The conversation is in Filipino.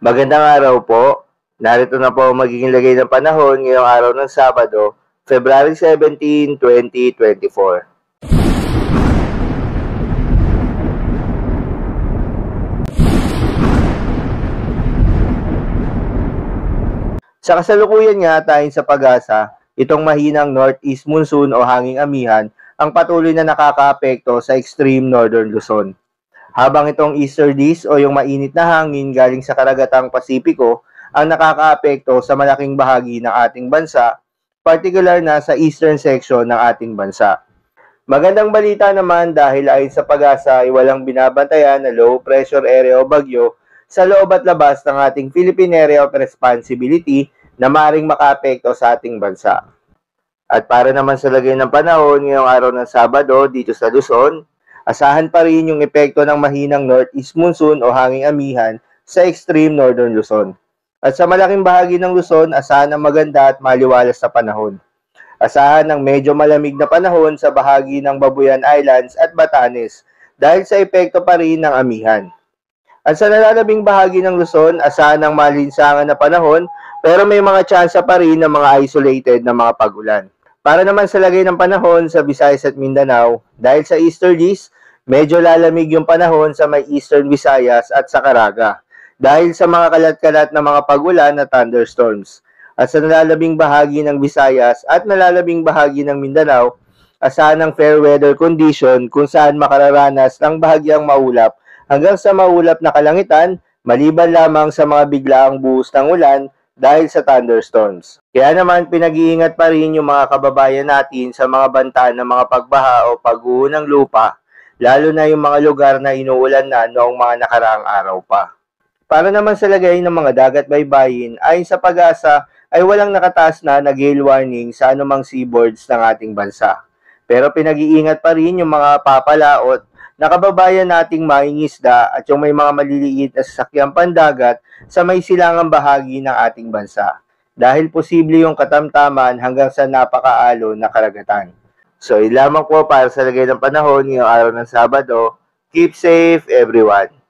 Magandang araw po. Narito na po ang magiging lagay ng panahon ngayong araw ng Sabado, February 17, 2024. Sa kasalukuyan nga tayo sa pag-asa, itong mahinang northeast monsoon o hanging amihan ang patuloy na nakakaapekto sa extreme northern Luzon. Habang itong easterlies o yung mainit na hangin galing sa karagatang Pasipiko ang nakakaapekto sa malaking bahagi ng ating bansa, particular na sa eastern section ng ating bansa. Magandang balita naman dahil ayon sa pag-asa ay walang binabantayan na low pressure area o bagyo sa loob at labas ng ating Philippine Area of Responsibility na maring makaapekto sa ating bansa. At para naman sa lagay ng panahon ngayong araw ng Sabado dito sa Luzon, asahan pa rin yung epekto ng mahinang northeast monsoon o hanging amihan sa extreme northern Luzon. At sa malaking bahagi ng Luzon, asahan ng maganda at maliwalas na panahon. Asahan ng medyo malamig na panahon sa bahagi ng Babuyan Islands at Batanes dahil sa epekto pa rin ng amihan. At sa nalalabing bahagi ng Luzon, asahan ng malinsangan na panahon pero may mga tsansa pa rin ng mga isolated na mga pag-ulan. Para naman sa lagay ng panahon sa Visayas at Mindanao, dahil sa easterlies, medyo lalamig yung panahon sa may eastern Visayas at sa Caraga dahil sa mga kalat-kalat na mga pag-ulan na thunderstorms. At sa nalalabing bahagi ng Visayas at nalalabing bahagi ng Mindanao, asahan ng fair weather condition kung saan makararanas ng bahagyang maulap hanggang sa maulap na kalangitan, maliban lamang sa mga biglaang buhos ng ulan dahil sa thunderstorms. Kaya naman pinag-iingat pa rin yung mga kababayan natin sa mga banta ng mga pagbaha o pagguho ng lupa, lalo na yung mga lugar na inuulan na noong mga nakaraang araw pa. Para naman sa lagay ng mga dagat baybayin, ayon sa pag-asa ay walang nakataas na gale warning sa anumang seaboards ng ating bansa. Pero pinag-iingat pa rin yung mga papalaot na kababayan nating mangingisda at yung may mga maliliit na sasakyang pandagat sa may silangang bahagi ng ating bansa dahil posible yung katamtaman hanggang sa napakaalo na karagatan. So, ilamang po para sa lagay ng panahon ngayong araw ng Sabado. Keep safe everyone!